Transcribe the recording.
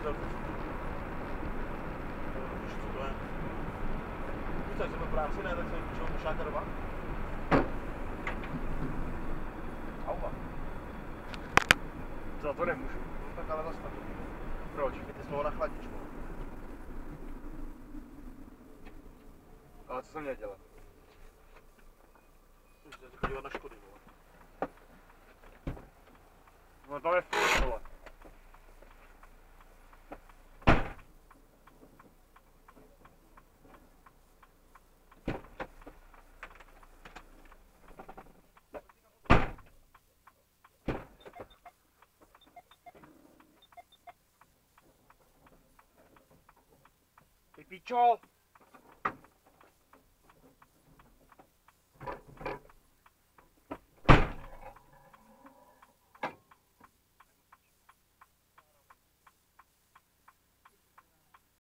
zelfie. Víš, co to je? Víš, tak jsem v práci, ne, tak jsem čeho pošáka doma. Auva. Za to nemůžu. No tak ale zase taky. Proč? Ty jsi na chladičku. Ale co jsem měl dělat? Můžete se podívat na Škody, vole. No to je furt, vole. Ty pičo!